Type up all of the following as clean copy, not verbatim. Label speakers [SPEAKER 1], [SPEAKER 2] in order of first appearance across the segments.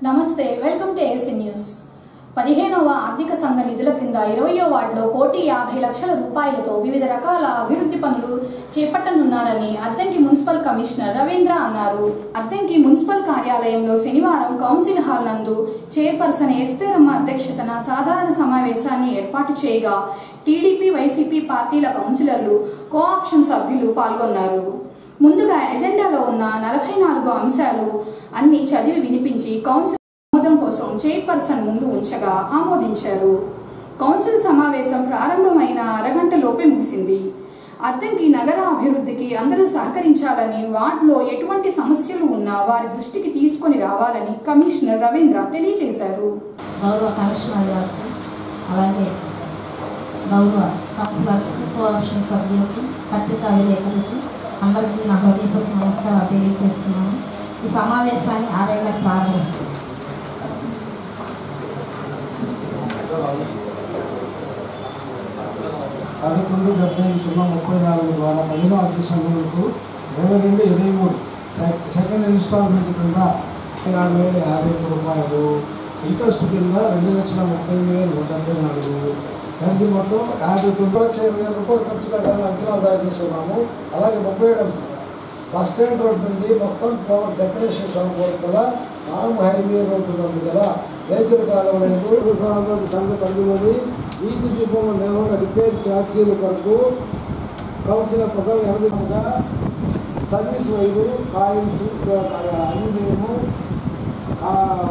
[SPEAKER 1] నమస్తే, welcome to ASN news. 15వ ఆర్థిక సంఘ నిధుల క్రింద 20వ వార్డులో 1,50,00,000 రూపాయలతో వివిధ రకాల అభివృద్ధి పనులు చేపట్టనున్నారని అద్దంకి మున్సిపల్ కమిషనర్ రవీంద్ర అన్నారు. అద్దంకి మున్సిపల్ కార్యాలయంలో శనివారం కౌన్సిల్ హాల్ నందు చైర్పర్సన్ ఎస్తేరమ్మ అధ్యక్షతన సాధారణ సమావేశాన్ని ఏర్పాటు చేయగా టీడీపీ, వైసీపీ పార్టీల కౌన్సిలర్లు, కోఆప్షన్ సభ్యులు పాల్గొన్నారు. ముందుగా ఎజెండాలో ఉన్న 44 అంశాలు అన్ని చదివి వినిపించి కౌన్సిల్ ఆమోదం కోసం చైర్పర్సన్ ముందు ఉంచగా ఆమోదించారు. కౌన్సిల్ సమావేశం ప్రారంభమైన అరగంటలోపే ముగిసింది. అద్దంకి నగర అభివృద్ధికి అందరూ సహకరించాలని, వార్డులో ఎటువంటి సమస్యలు ఉన్నా వారి దృష్టికి తీసుకొని రావాలని కమిషనర్ రవీంద్ర తెలియజేశారు.
[SPEAKER 2] గౌరవ కమిషనర్ గారు, అలాగే గౌరవ కౌన్సిలర్స్, కోఆప్షన్ సభ్యులకు, పత్రికా విలేకరులకు అందరికీ నా హృదయపూర్వక నమస్కారాలు తెలియజేస్తున్నాను. ఈ సమావేశాన్ని 60 ప్రారంభిస్తుంది.
[SPEAKER 3] 11/75/34 ద్వారా 15వ ఆర్థిక సంఘంకు 22-23 సెకండ్ ఇన్స్టాల్మెంట్ కింద 6,50,000 రూపాయలు, ఇంట్రెస్ట్ కింద 2,35,174, కలిసి మొత్తం 59,20,000 రూపాయలు ఖర్చు కట్టాలని అంచనా తయారు చేస్తున్నాము. అలాగే 37 బస్ స్టాండ్ రోడ్ నుండి మొత్తం ఫ్లవర్ డెకరేషన్ షాప్ వరకు గల నార్మ్ హైవే రోడ్డు ఉంది కదా, నేచర్ కాలువలు సంఘ పరిధిలోని వీధి దీపంలో నిర్వహణ రిపేర్ ఛార్జీల కొరకు కౌన్సిలర్ పదవి 80గా service wire, coils, aluminium,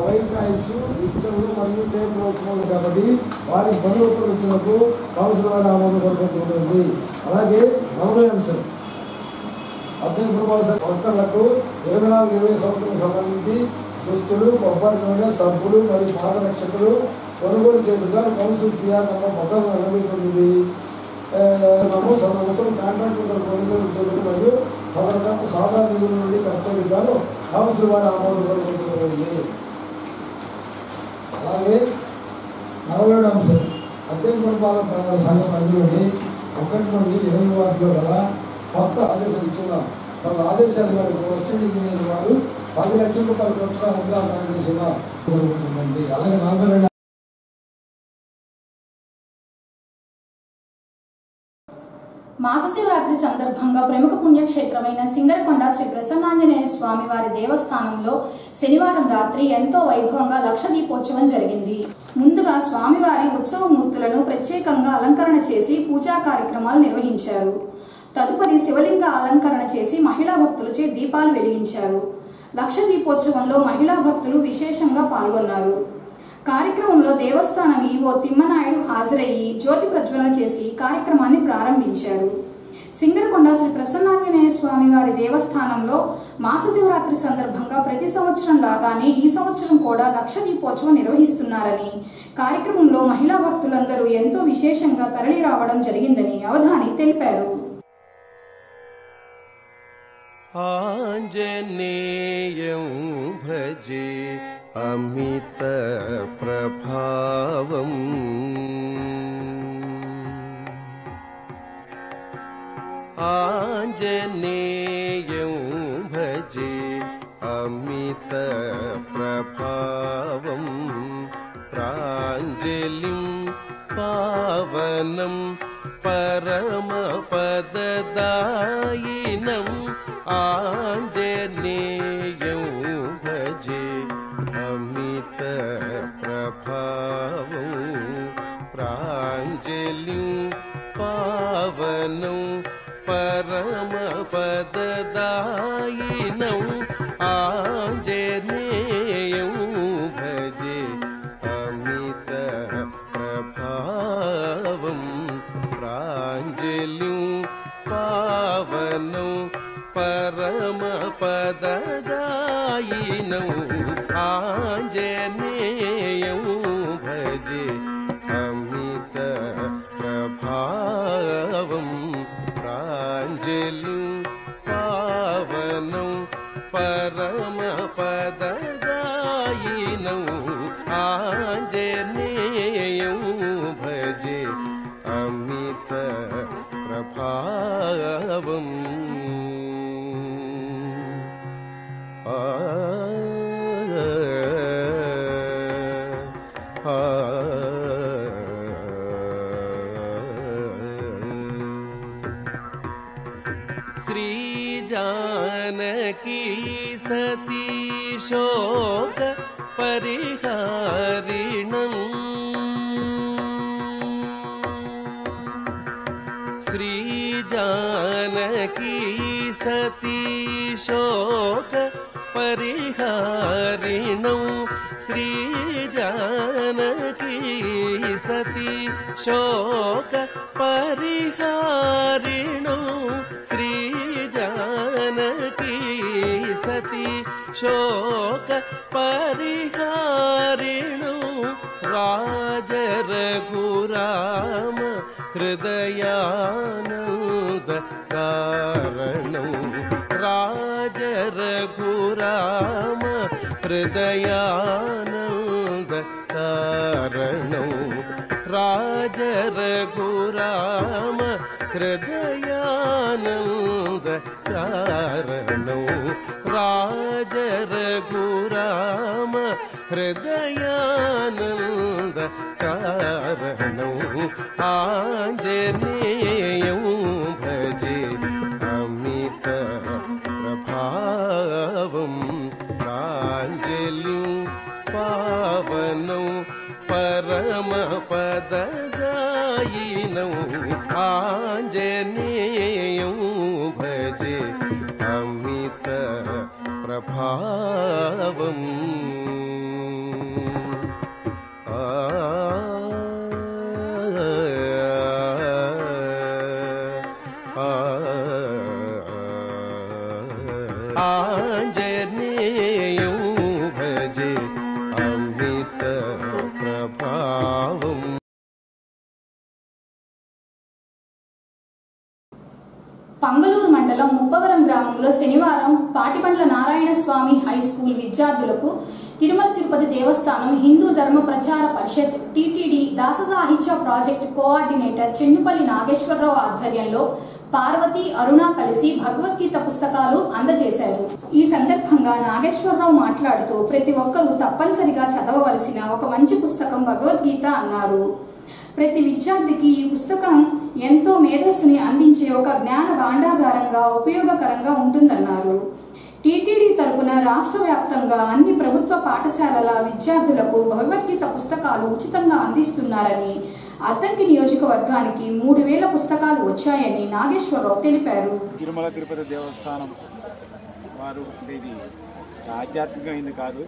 [SPEAKER 3] wire coils, మిక్సర్లు మరియు టేప్ రోల్స్ కాబట్టి వారికి పనివత్తులు ఇచ్చినప్పుడు కౌన్సిల్ వారి ఆమోదం కొనుక్కుంటుంది. అలాగే 40 అంశం అద్దంకి సంస్థలకు 24-20 సంవత్సరం సంబంధించి దుస్తులు, కొబ్బరి నూనె, సబ్బులు మరియు పాదరక్షకులు కొనుగోలు చేతుగా కౌన్సిల్ సిఆర్ నంబర్ 189 సంవత్సరం కాంట్రాక్ట్ కొనుగోలు చేతులు మరియు సాధారణ నిధుల నుండి ఖర్చులకు గాను కౌన్సిల్ వారి ఆమోదం కొనుక్కుంటుంది. అలాగే 47 అంశం అద్దంకి పురపాలక సంఘ పరిధిలోని 1 నుండి 20 వార్డులో గల కొత్త ఆదేశాలు ఇచ్చున్నాం. ఆదేశాలు వారికి వెస్టర్న్ ఇంజనీర్ వారు 10 లక్షల రూపాయల ఖర్చుగా అంచనా తయారు చేసిన జరుగుతుంది. అలాగే 42
[SPEAKER 1] మాసశివరాత్రి సందర్భంగా ప్రముఖ పుణ్యక్షేత్రమైన సింగరకొండ శ్రీ ప్రసన్నాంజనేయ స్వామి వారి దేవస్థానంలో శనివారం రాత్రి ఎంతో వైభవంగా లక్ష దీపోత్సవం జరిగింది. ముందుగా స్వామివారి ఉత్సవమూర్తులను ప్రత్యేకంగా అలంకరణ చేసి పూజా కార్యక్రమాలు నిర్వహించారు. తదుపరి శివలింగ అలంకరణ చేసి మహిళా భక్తులచే దీపాలు వెలిగించారు. లక్ష దీపోత్సవంలో మహిళా భక్తులు విశేషంగా పాల్గొన్నారు. కార్యక్రమంలో దేవస్థానం ఈవో తిమ్మనాయుడు హాజరయ్యి జ్యోతి ప్రజ్వలన చేసి కార్యక్రమాన్ని ప్రారంభించారు. సింగరకొండ శ్రీ ప్రసన్నాంజనేయ స్వామి వారి దేవస్థానంలో మాసశివరాత్రి సందర్భంగా ప్రతి సంవత్సరం లాగానే ఈ సంవత్సరం కూడా లక్ష దీపోత్సవం నిర్వహిస్తున్నారని, కార్యక్రమంలో మహిళా భక్తులందరూ ఎంతో విశేషంగా తరలి రావడం జరిగిందని అవధాని తెలిపారు.
[SPEAKER 4] ఆంజనేయం భజే అమిత ప్రభావం, ఆంజనేయం భజే అమిత ప్రభావం, ప్రాంజలిం పావనం పరమపదదాయినం, ఆంజనేయం భజే అమిత ప్రభావం, ప్రాంజలిం పావనం పరమపదదాయినం, ఆంజనేయం భజే అమిత ప్రభావం, ప్రాంజలిం పావనం పరమపదదాయినం, ఆంజనేయం భజే అమిత ప్రభావం, ప్రాంజలిం పావనం పరమపదదాయినం, ఆంజనేయం భజే అమిత ప్రభావం. ఆ जानकी सती शोक परिहारिणम् श्री जानकी सती शोक परिहारिणौ श्री जानकी सती शोक परिहारिणौ श्री जानकी सती शोक परिहारिणौ राज रघुराम हृदयानंद कारणौ राज रघुराम हृदयानंद कारणौ राज रघुराम हृदयानंद कारणौ राज रघुराम हृदयानंद कारणौ आंजनेयं भजे अमित प्रभावं प्राञ्जलिं पावनौ परम पददायिनौ आंजनेयं भजे अमित प्रभावम् आंजनेयं भजे अमित प्रभावम्
[SPEAKER 1] పంగలూరు మండలం ముప్పవరం గ్రామంలో శనివారం పాటిబండ్ల నారాయణ స్వామి హై స్కూల్ విద్యార్థులకు తిరుమల తిరుపతి దేవస్థానం హిందూ ధర్మ ప్రచార పరిషత్ టిటిడి దాస సాహిత్య ప్రాజెక్టు కోఆర్డినేటర్ చెన్నుపల్లి నాగేశ్వరరావు ఆధ్వర్యంలో పార్వతి అరుణ కలిసి భగవద్గీత పుస్తకాలు అందజేశారు. ఈ సందర్భంగా నాగేశ్వరరావు మాట్లాడుతూ ప్రతి ఒక్కరూ తప్పనిసరిగా చదవవలసిన ఒక మంచి పుస్తకం భగవద్గీత అన్నారు. ప్రతి విద్యార్థికి ఈ పుస్తకం ఎంతో మేధస్సుని అందించే ఒక జ్ఞాన భాండాగారంగా ఉపయోగకరంగా ఉంటుందన్నారు. టిటిడి తరపున రాష్ట్ర వ్యాప్తంగా అన్ని ప్రభుత్వ పాఠశాలల విద్యార్థులకు భగవద్గీత పుస్తకాలు ఉచితంగా అందిస్తున్నారని, అద్దంకి నియోజకవర్గానికి 3000 పుస్తకాలు వచ్చాయని నాగేశ్వరరావు తెలిపారు.
[SPEAKER 5] తిరుమల తిరుపతి దేవస్థానం వారు ఇది ఆధ్యాత్మికమైంది కాదు,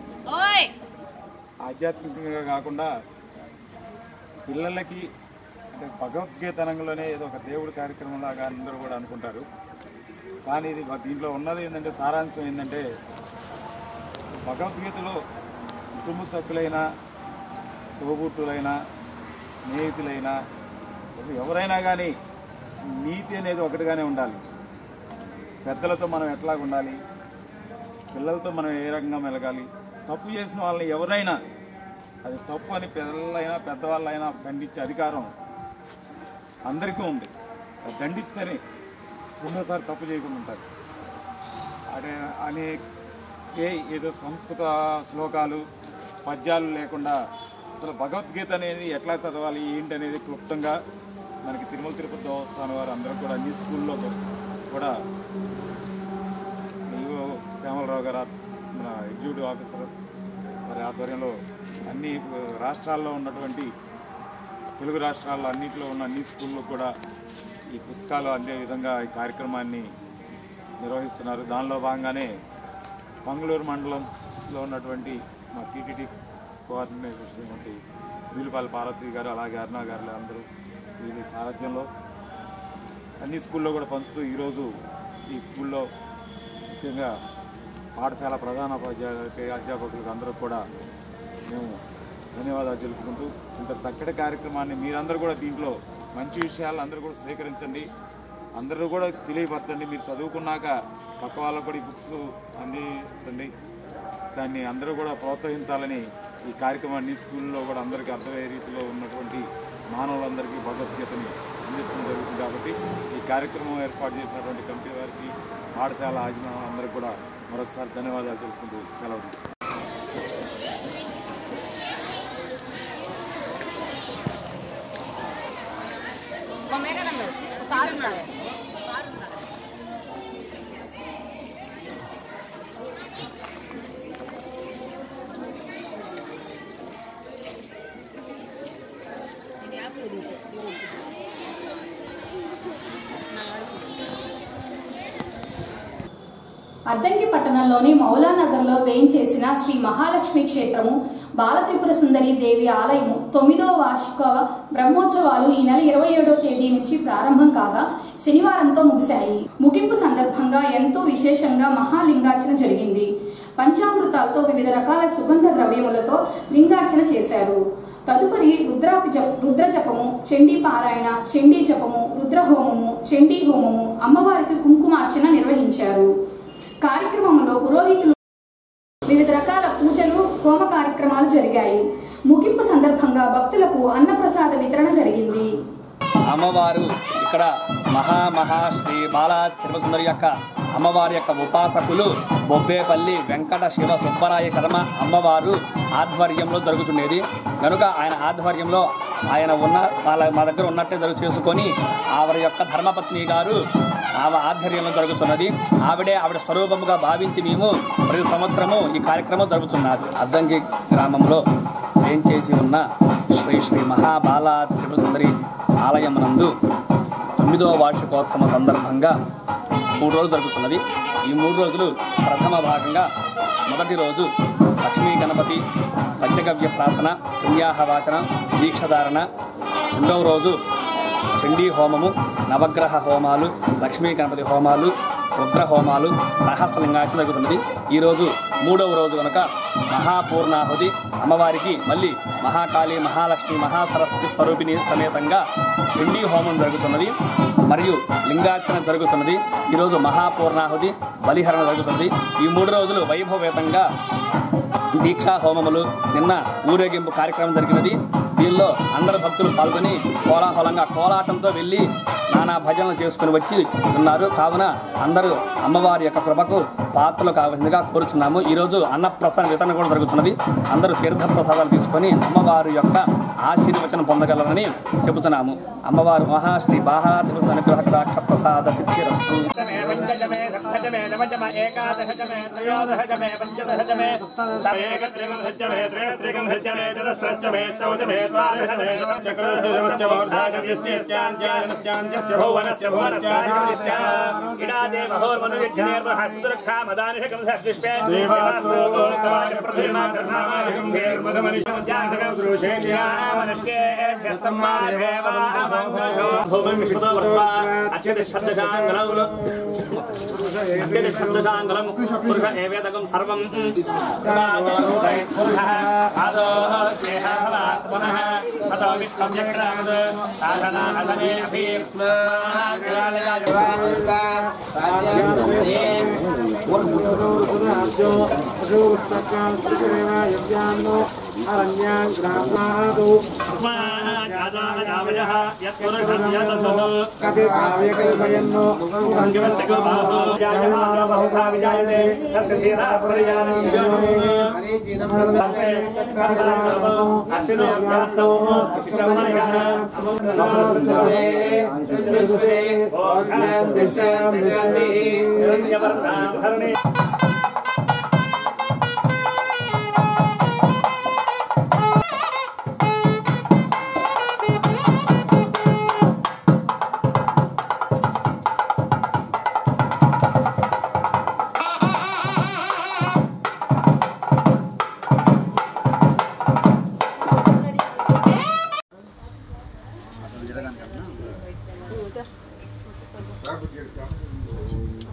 [SPEAKER 5] ఆధ్యాత్మికంగా కాకుండా పిల్లలకి అంటే భగవద్గీత రంగంలోనే ఏదో ఒక దేవుడి కార్యక్రమం లాగా అందరూ కూడా అనుకుంటారు. కానీ ఇది దీంట్లో ఉన్నది ఏంటంటే సారాంశం ఏంటంటే భగవద్గీతలో కుటుంబ సభ్యులైనా తోబుట్టులైనా స్నేహితులైనా ఎవరైనా కానీ నీతి అనేది ఒకటిగానే ఉండాలి. పెద్దలతో మనం ఎట్లా ఉండాలి, పిల్లలతో మనం ఏ రకంగా మెలగాలి, తప్పు చేసిన వాళ్ళని ఎవరైనా అది తప్పు అని పిల్లలైనా పెద్దవాళ్ళైనా దండించే అధికారం అందరికీ ఉంది. అది దండిస్తేనే రెండోసారి తప్పు చేయకుండా ఉంటారు. అనే ఏదో సంస్కృత శ్లోకాలు పద్యాలు లేకుండా అసలు భగవద్గీత అనేది ఎట్లా చదవాలి ఏంటి అనేది క్లుప్తంగా మనకి తిరుమల తిరుపతి దేవస్థానం వారు అందరూ కూడా అన్ని స్కూల్లో కూడా శ్యామలరావు గారు మన ఎగ్జిక్యూటివ్ ఆఫీసర్ వారి ఆధ్వర్యంలో అన్ని రాష్ట్రాల్లో ఉన్నటువంటి తెలుగు రాష్ట్రాల్లో అన్నింటిలో ఉన్న అన్ని స్కూల్లో కూడా ఈ పుస్తకాలు అందే విధంగా ఈ కార్యక్రమాన్ని నిర్వహిస్తున్నారు. దానిలో భాగంగానే పంగలూరు మండలంలో ఉన్నటువంటి మా టీటీడీ కోఆర్డినేటర్ శ్రీమతి వీలుపాల పార్వతి గారు అలాగే అరుణ గారు అందరూ వీరి సారథ్యంలో అన్ని స్కూల్లో కూడా పంచుతూ ఈరోజు ఈ స్కూల్లో ముఖ్యంగా పాఠశాల ప్రధాన అధ్యాపకులకు అందరూ కూడా మేము ధన్యవాదాలు తెలుపుకుంటూ ఇంత చక్కటి కార్యక్రమాన్ని మీరందరూ కూడా దీంట్లో మంచి విషయాలు అందరూ కూడా స్వీకరించండి, అందరూ కూడా తెలియపరచండి. మీరు చదువుకున్నాక పక్క వాళ్ళకు కూడా ఈ బుక్స్ అందించండి, దాన్ని అందరూ కూడా ప్రోత్సహించాలని ఈ కార్యక్రమాన్ని స్కూల్లో కూడా అందరికీ అర్థమయ్యే రీతిలో ఉన్నటువంటి మానవులందరికీ భగవద్గీతని అందించడం జరుగుతుంది. కాబట్టి ఈ కార్యక్రమం ఏర్పాటు చేసినటువంటి కమిటీ వారికి పాఠశాల యాజమాన్యం అందరికీ కూడా మరొకసారి ధన్యవాదాలు తెలుపుకుంటూ సెలవు తీసుకుంటాం.
[SPEAKER 1] అద్దంకి పట్టణంలోని మౌలానగర్లో వేయించేసిన శ్రీ మహాలక్ష్మి క్షేత్రము బాలత్రిపుర సుందరి దేవి ఆలయము 9వ వార్షిక బ్రహ్మోత్సవాలు ఈ నెల 27వ తేదీ నుంచి ప్రారంభం కాగా శనివారంతో ముగిశాయి. ముగింపు సందర్భంగా ఎంతో విశేషంగా మహాలింగార్చన జరిగింది. పంచామృతాలతో వివిధ రకాల సుగంధ ద్రవ్యములతో లింగార్చన చేశారు. తదుపరి రుద్ర జపము, చండీ పారాయణ, చండీ జపము, రుద్రహోమము, చండీ హోమము, అమ్మవారికి కుంకుమార్చన నిర్వహించారు. కార్యక్రమంలో పురోహితులు వివిధ రకాల పూజలు, హోమ కార్యక్రమాలు జరిగాయి. ముగింపు సందర్భంగా భక్తులకు అన్నప్రసాద వితరణ జరిగింది.
[SPEAKER 6] అమ్మవారు ఇక్కడ మహా శ్రీ బాలా త్రిపుర సుందరి యొక్క అమ్మవారి యొక్క ఉపాసకులు బొబ్బేపల్లి వెంకట శివ సుబ్బరాయ శర్మ అమ్మవారు ఆధ్వర్యంలో జరుగుతుండేది. కనుక ఆయన ఆధ్వర్యంలో ఆయన మా దగ్గర ఉన్నట్టే చేసుకొని ఆవిడ యొక్క ధర్మపత్ని గారు ఆమె ఆధ్వర్యంలో జరుగుతున్నది. ఆవిడ స్వరూపముగా భావించి మేము ప్రతి సంవత్సరము ఈ కార్యక్రమం జరుగుతున్నది. అద్దంకి గ్రామంలో ఏం చేసి ఉన్న శ్రీ మహాబాలా త్రిపుర సుందరి ఆలయమునందు 9వ వార్షికోత్సవం సందర్భంగా 3 రోజులు జరుగుతున్నది. ఈ 3 రోజులు ప్రథమ భాగంగా మొదటి రోజు లక్ష్మీ గణపతి పంచగవ్య ప్రాసన, పుణ్యాహవాచన, దీక్షధారణ. రెండవ రోజు చండీ హోమము, నవగ్రహ హోమాలు, లక్ష్మీ గణపతి హోమాలు, రుద్ర హోమాలు, సహస్రలింగార్చన జరుగుతున్నది. ఈరోజు 3వ రోజు కనుక మహాపూర్ణాహుతి అమ్మవారికి మళ్ళీ మహాకాళి, మహాలక్ష్మి, మహాసరస్వతి స్వరూపిణి సమేతంగా చండీ హోమం జరుగుతున్నది మరియు లింగార్చన జరుగుతున్నది. ఈరోజు మహాపూర్ణాహుతి బలిహరణ జరుగుతుంది. ఈ 3 రోజులు వైభవేతంగా దీక్షా హోమములు, నిన్న ఊరేగింపు కార్యక్రమం జరిగినది. దీనిలో అందరు భక్తులు పాల్గొని కోలాహలంగా కోలాటంతో వెళ్ళి నానా భజనలు చేసుకుని వచ్చి ఉన్నారు. కావున అందరూ అమ్మవారి యొక్క కృపకు పాత్రలు కావాల్సిందిగా కోరుచున్నాము. ఈరోజు అన్నప్రసాద వితరణ కూడా జరుగుతున్నది. అందరూ తీర్థ ప్రసాదాలు తీసుకొని అమ్మవారి యొక్క ఆశీర్వచనం పొందగలరని చెబుతున్నాము. అమ్మవారు మహాశ్రీ బాహాత్రి అనుగ్రహ కటాక్ష ప్రసాద సిద్ధిరస్తు.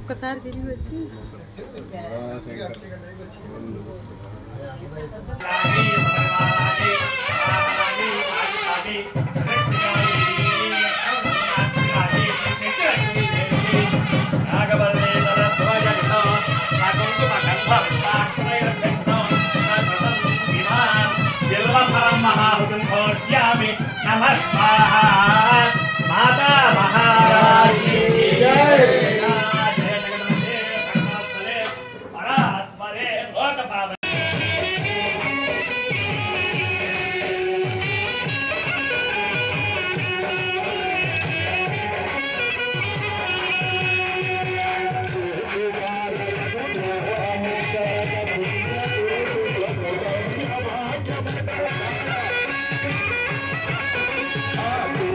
[SPEAKER 7] ఒక్కసారి తిరిగి వచ్చి
[SPEAKER 8] మాతా మహారాజీ
[SPEAKER 9] Ah,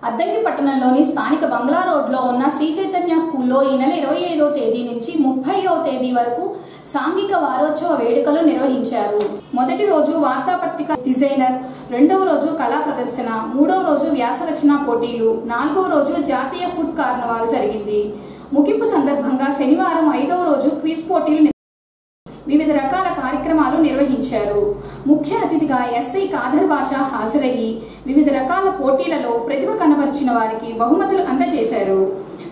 [SPEAKER 1] అద్దంకి పట్టణంలోని స్థానిక బంగ్లా రోడ్లో ఉన్న శ్రీ చైతన్య స్కూల్లో ఈ నెల 25వ తేదీ నుంచి 30వ తేదీ వరకు సాంఘిక వారోత్సవ వేడుకలు నిర్వహించారు. మొదటి రోజు వార్తాపత్రిక డిజైనర్, రెండవ రోజు కళా ప్రదర్శన, మూడవ రోజు వ్యాసరచన పోటీలు, నాలుగవ రోజు జాతీయ ఫుడ్ కార్నవాల్ జరిగింది. ముగింపు సందర్భంగా శనివారం 5వ రోజు క్విజ్ పోటీలు వివిధ రకాల కార్యక్రమాలు నిర్వహించారు. ముఖ్య అతిథిగా ఎస్ఐ కాదర్ బాషా హాజరయ్యి వివిధ రకాల పోటీలలో ప్రతిభ కనబరిచిన వారికి బహుమతులు అందజేశారు.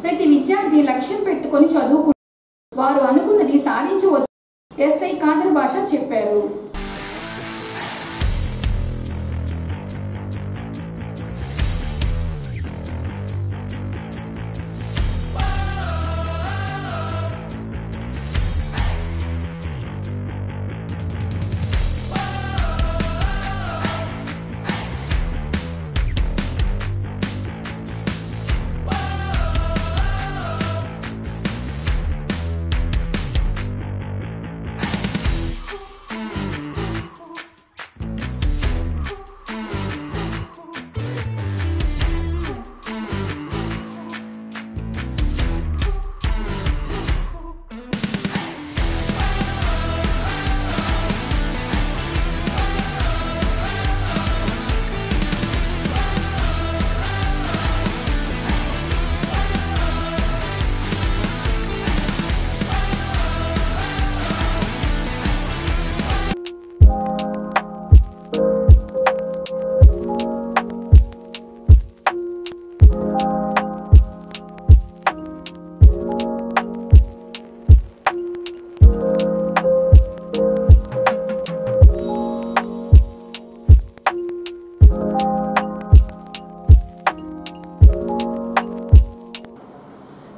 [SPEAKER 1] ప్రతి విద్యార్థి లక్ష్యం పెట్టుకొని చదువుకుంటూ వారు అనుకున్నది సాధించవచ్చు ఎస్ఐ కాదర్ బాషా చెప్పారు.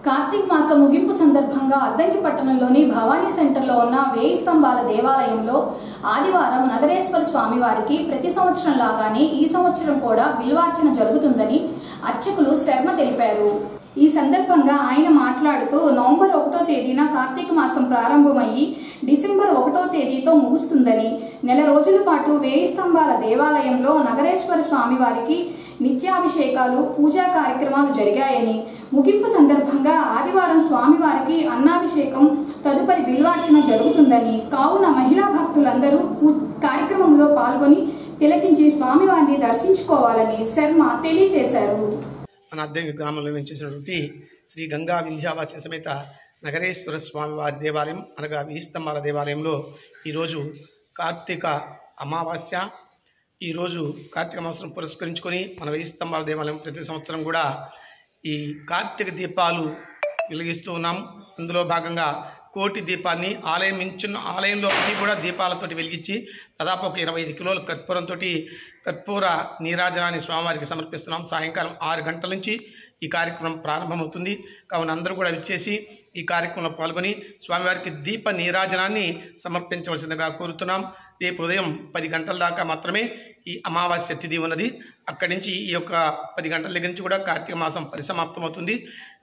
[SPEAKER 1] కార్తీక మాసం ముగింపు సందర్భంగా అద్దంకి పట్టణంలోని భవానీ సెంటర్లో ఉన్న 1000 స్తంభాల దేవాలయంలో ఆదివారం నగరేశ్వర స్వామి వారికి ప్రతి సంవత్సరం లాగానే ఈ సంవత్సరం కూడా బిల్వార్చన జరుగుతుందని అర్చకులు శర్మ తెలిపారు. ఈ సందర్భంగా ఆయన మాట్లాడుతూ నవంబర్ 1వ తేదీన కార్తీక మాసం ప్రారంభమయ్యి డిసెంబర్ 1వ తేదీతో ముగుస్తుందని, నెల రోజుల పాటు 1000 స్తంభాల దేవాలయంలో నగరేశ్వర స్వామి వారికి నిత్యాభిషేకాలు, పూజా కార్యక్రమాలు జరిగాయని, ముగింపు సందర్భంగా ఆదివారం స్వామివారికి అన్నాభిషేకం, తదుపరి బిల్వార్చన జరుగుతుందని, కావున మహిళా భక్తులందరూ కార్యక్రమంలో పాల్గొని తిలకించి స్వామివారిని దర్శించుకోవాలని శర్మ తెలియజేశారు.
[SPEAKER 7] మన అద్దంకి గ్రామంలో చేసినటువంటి శ్రీ గంగా వింధ్యావాసి సమేత నగరేశ్వర స్వామివారి దేవాలయం అనగా 1000 స్తంభాల దేవాలయంలో ఈరోజు కార్తీక అమావాస్య. ఈరోజు కార్తీక మాసం పురస్కరించుకొని మన 1000 స్తంభాల దేవాలయం ప్రతి సంవత్సరం కూడా ఈ కార్తీక దీపాలు వెలిగిస్తూ ఉన్నాం. అందులో భాగంగా కోటి దీపాన్ని ఆలయంలో అన్ని కూడా దీపాలతోటి వెలిగించి దాదాపు ఒక 25 కిలోల కర్పూరంతో కర్పూర నీరాజనాన్ని స్వామివారికి సమర్పిస్తున్నాం. సాయంకాలం 6 గంటల నుంచి ఈ కార్యక్రమం ప్రారంభమవుతుంది. కావున అందరూ కూడా విచ్చేసి ఈ కార్యక్రమంలో పాల్గొని స్వామివారికి దీప నీరాజనాన్ని సమర్పించవలసిందిగా కోరుతున్నాం. రేపు ఉదయం 10 గంటల దాకా మాత్రమే ఈ అమావాస్య తిథి ఉన్నది. అక్కడి నుంచి ఈ యొక్క 10 గంటల దగ్గర నుంచి కూడా కార్తీక మాసం పరిసమాప్తమవుతుంది.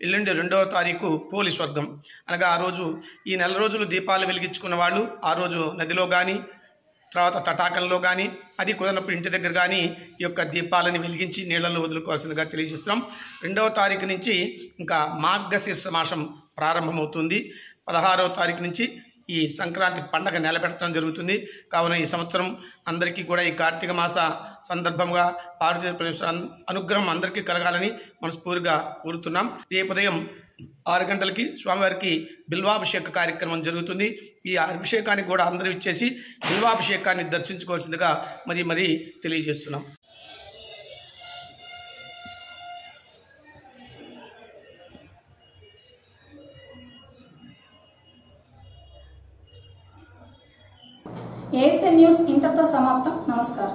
[SPEAKER 7] ఎల్లుండి 2వ తారీఖు పోలి స్వర్గం అనగా ఆ రోజు ఈ నెల రోజులు దీపాలు వెలిగించుకున్న వాళ్ళు ఆ రోజు నదిలో కానీ తర్వాత తటాకంలో కానీ అది కుదరనప్పుడు ఇంటి దగ్గర కానీ ఈ యొక్క దీపాలని వెలిగించి నీళ్లలో వదులుకోవాల్సిందిగా తెలియజేస్తున్నాం. 2వ తారీఖు నుంచి ఇంకా మార్గశీర్ష మాసం ప్రారంభమవుతుంది. 16వ తారీఖు నుంచి ఈ సంక్రాంతి పండగ నిలబెట్టడం జరుగుతుంది. కావున ఈ సంవత్సరం అందరికీ కూడా ఈ కార్తీక మాస సందర్భంగా పార్వతీ పరమేశ్వర అనుగ్రహం అందరికీ కలగాలని మనస్ఫూర్తిగా కోరుతున్నాం. రేపు ఉదయం 6 గంటలకి స్వామివారికి బిల్వాభిషేక కార్యక్రమం జరుగుతుంది. ఈ అభిషేకానికి కూడా అందరూ ఇచ్చేసి బిల్వాభిషేకాన్ని దర్శించుకోవాల్సిందిగా మరీ తెలియజేస్తున్నాం.
[SPEAKER 1] ఏఎస్ఎన్ న్యూస్ ఇంతటితో సమాప్తం. నమస్కారం.